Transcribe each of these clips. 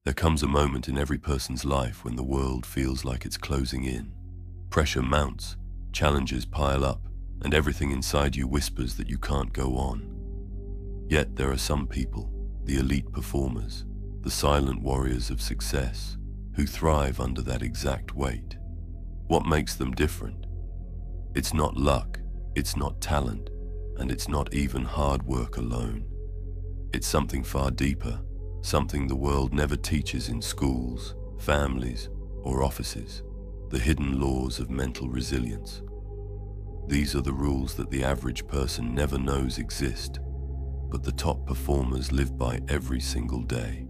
There comes a moment in every person's life when the world feels like it's closing in. Pressure mounts, challenges pile up, and everything inside you whispers that you can't go on. Yet there are some people, the elite performers, the silent warriors of success, who thrive under that exact weight. What makes them different? It's not luck, it's not talent, and it's not even hard work alone. It's something far deeper, something the world never teaches in schools, families, or offices: the hidden laws of mental resilience. These are the rules that the average person never knows exist, but the top performers live by every single day.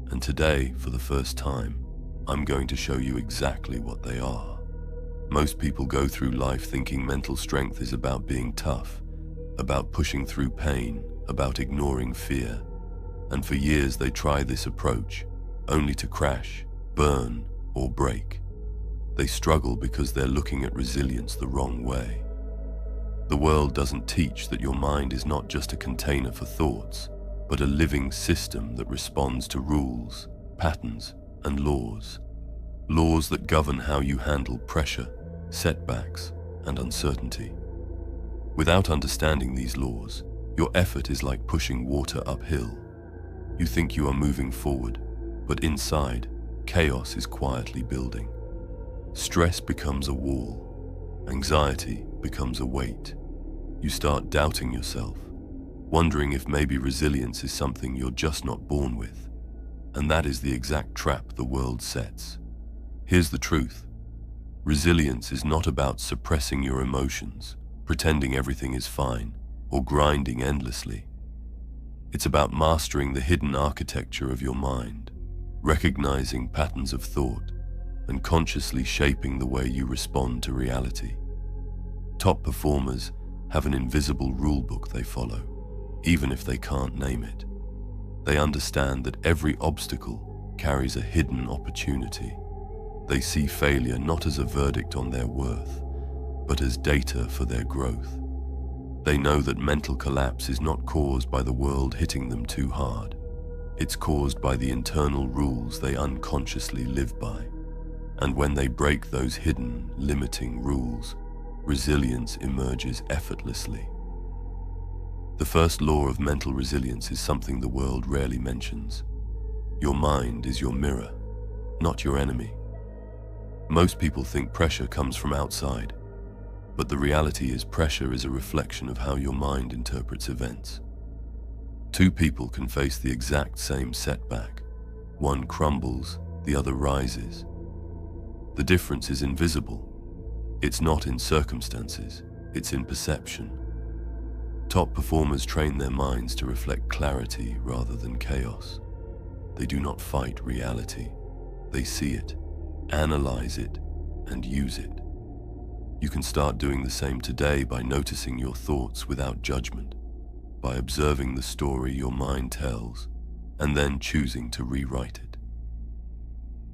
And today, for the first time, I'm going to show you exactly what they are. Most people go through life thinking mental strength is about being tough, about pushing through pain, about ignoring fear. And for years they try this approach, only to crash, burn, or break. They struggle because they're looking at resilience the wrong way. The world doesn't teach that your mind is not just a container for thoughts, but a living system that responds to rules, patterns, and laws. Laws that govern how you handle pressure, setbacks, and uncertainty. Without understanding these laws, your effort is like pushing water uphill. You think you are moving forward, but inside, chaos is quietly building. Stress becomes a wall. Anxiety becomes a weight. You start doubting yourself, wondering if maybe resilience is something you're just not born with. And that is the exact trap the world sets. Here's the truth. Resilience is not about suppressing your emotions, pretending everything is fine, or grinding endlessly. It's about mastering the hidden architecture of your mind, recognizing patterns of thought, and consciously shaping the way you respond to reality. Top performers have an invisible rulebook they follow, even if they can't name it. They understand that every obstacle carries a hidden opportunity. They see failure not as a verdict on their worth, but as data for their growth. They know that mental collapse is not caused by the world hitting them too hard. It's caused by the internal rules they unconsciously live by. And when they break those hidden, limiting rules, resilience emerges effortlessly. The first law of mental resilience is something the world rarely mentions. Your mind is your mirror, not your enemy. Most people think pressure comes from outside, but the reality is pressure is a reflection of how your mind interprets events. Two people can face the exact same setback. One crumbles, the other rises. The difference is invisible. It's not in circumstances, it's in perception. Top performers train their minds to reflect clarity rather than chaos. They do not fight reality. They see it, analyze it, and use it. You can start doing the same today by noticing your thoughts without judgment, by observing the story your mind tells, and then choosing to rewrite it.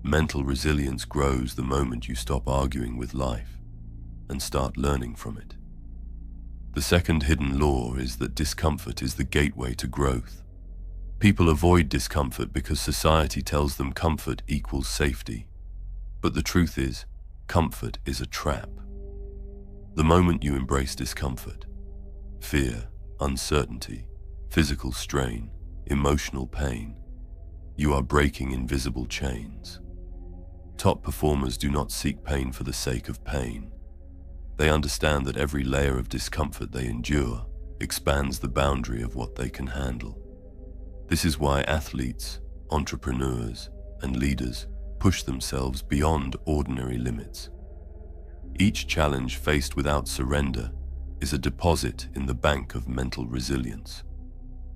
Mental resilience grows the moment you stop arguing with life and start learning from it. The second hidden law is that discomfort is the gateway to growth. People avoid discomfort because society tells them comfort equals safety. But the truth is, comfort is a trap. The moment you embrace discomfort, fear, uncertainty, physical strain, emotional pain, you are breaking invisible chains. Top performers do not seek pain for the sake of pain. They understand that every layer of discomfort they endure expands the boundary of what they can handle. This is why athletes, entrepreneurs, and leaders push themselves beyond ordinary limits. Each challenge faced without surrender is a deposit in the bank of mental resilience.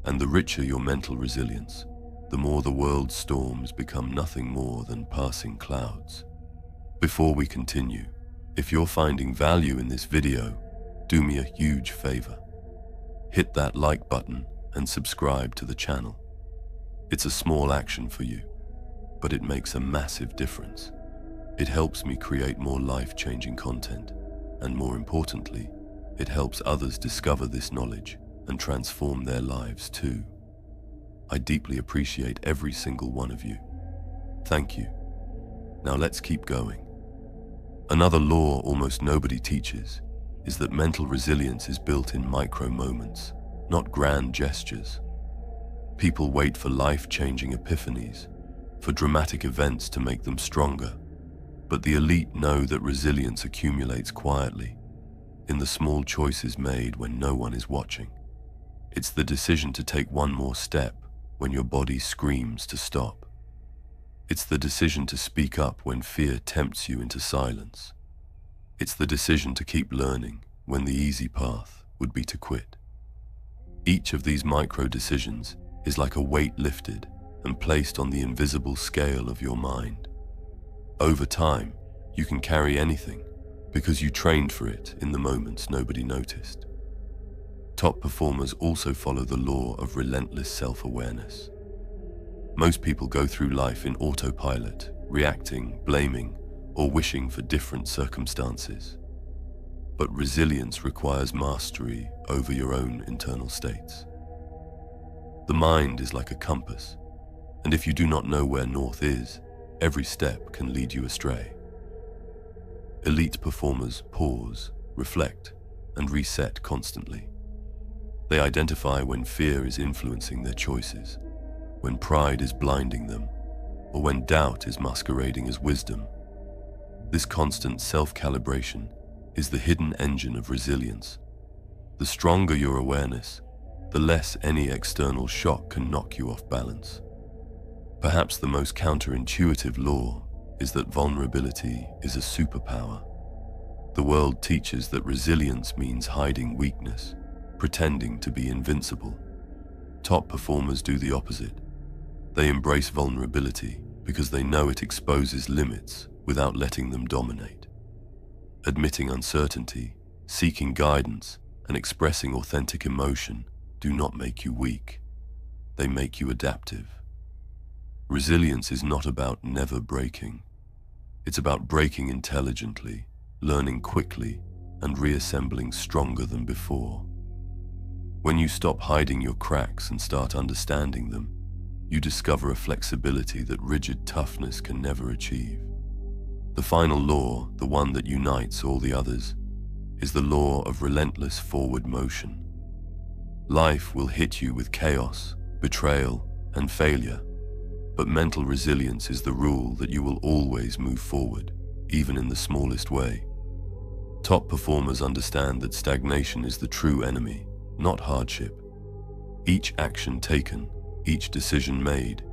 And the richer your mental resilience, the more the world's storms become nothing more than passing clouds. Before we continue, if you're finding value in this video, do me a huge favor. Hit that like button and subscribe to the channel. It's a small action for you, but it makes a massive difference. It helps me create more life-changing content, and more importantly, it helps others discover this knowledge and transform their lives too. I deeply appreciate every single one of you. Thank you. Now let's keep going. Another law almost nobody teaches is that mental resilience is built in micro moments, not grand gestures. People wait for life-changing epiphanies, for dramatic events to make them stronger. But the elite know that resilience accumulates quietly, in the small choices made when no one is watching. It's the decision to take one more step when your body screams to stop. It's the decision to speak up when fear tempts you into silence. It's the decision to keep learning when the easy path would be to quit. Each of these micro decisions is like a weight lifted and placed on the invisible scale of your mind. Over time, you can carry anything because you trained for it in the moments nobody noticed. Top performers also follow the law of relentless self-awareness. Most people go through life in autopilot, reacting, blaming, or wishing for different circumstances. But resilience requires mastery over your own internal states. The mind is like a compass, and if you do not know where north is, every step can lead you astray. Elite performers pause, reflect, and reset constantly. They identify when fear is influencing their choices, when pride is blinding them, or when doubt is masquerading as wisdom. This constant self-calibration is the hidden engine of resilience. The stronger your awareness, the less any external shock can knock you off balance. Perhaps the most counterintuitive law is that vulnerability is a superpower. The world teaches that resilience means hiding weakness, pretending to be invincible. Top performers do the opposite. They embrace vulnerability because they know it exposes limits without letting them dominate. Admitting uncertainty, seeking guidance, and expressing authentic emotion do not make you weak. They make you adaptive. Resilience is not about never breaking. It's about breaking intelligently, learning quickly, and reassembling stronger than before. When you stop hiding your cracks and start understanding them, you discover a flexibility that rigid toughness can never achieve. The final law, the one that unites all the others, is the law of relentless forward motion. Life will hit you with chaos, betrayal, and failure, but mental resilience is the rule that you will always move forward, even in the smallest way. Top performers understand that stagnation is the true enemy, not hardship. Each action taken, each decision made,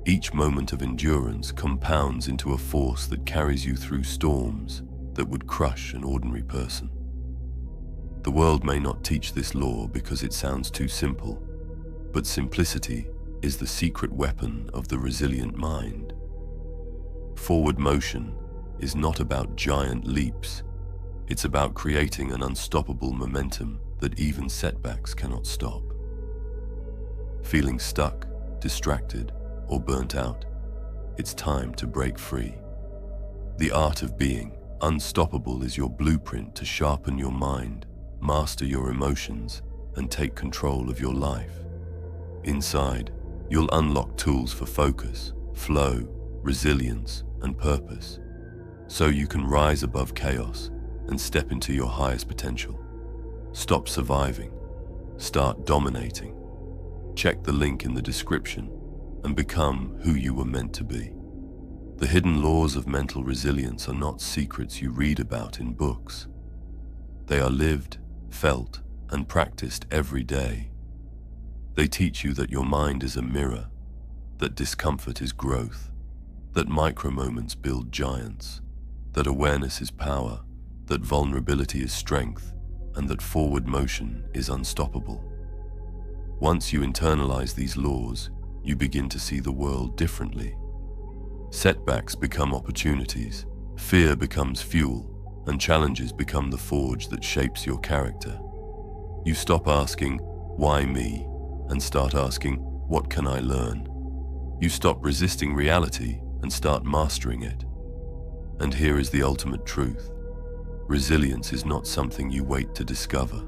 each moment of endurance compounds into a force that carries you through storms that would crush an ordinary person. The world may not teach this law because it sounds too simple, but simplicity is the secret weapon of the resilient mind. Forward motion is not about giant leaps. It's about creating an unstoppable momentum that even setbacks cannot stop. Feeling stuck, distracted, or burnt out, it's time to break free. The art of being unstoppable is your blueprint to sharpen your mind, master your emotions, and take control of your life. Inside, you'll unlock tools for focus, flow, resilience, and purpose, so you can rise above chaos and step into your highest potential. Stop surviving. Start dominating. Check the link in the description and become who you were meant to be. The hidden laws of mental resilience are not secrets you read about in books. They are lived, felt, and practiced every day. They teach you that your mind is a mirror, that discomfort is growth, that micro moments build giants, that awareness is power, that vulnerability is strength, and that forward motion is unstoppable. Once you internalize these laws, you begin to see the world differently. Setbacks become opportunities, fear becomes fuel, and challenges become the forge that shapes your character. You stop asking, "Why me?" and start asking, "What can I learn?" You stop resisting reality and start mastering it. And here is the ultimate truth. Resilience is not something you wait to discover.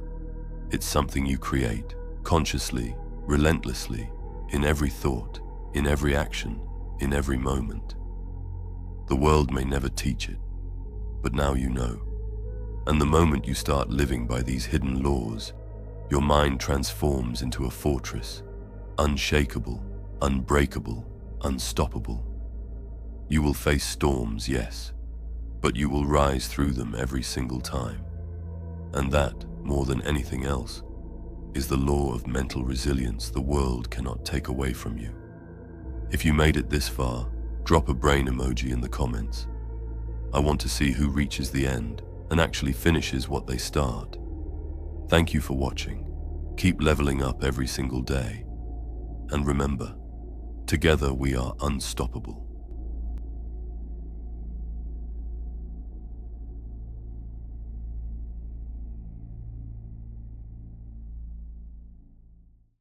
It's something you create, consciously, relentlessly, in every thought, in every action, in every moment. The world may never teach it, but now you know. And the moment you start living by these hidden laws, your mind transforms into a fortress, unshakable, unbreakable, unstoppable. You will face storms, yes, but you will rise through them every single time. And that, more than anything else, is the law of mental resilience the world cannot take away from you. If you made it this far, drop a brain emoji in the comments. I want to see who reaches the end and actually finishes what they start. Thank you for watching. Keep leveling up every single day. And remember, together we are unstoppable.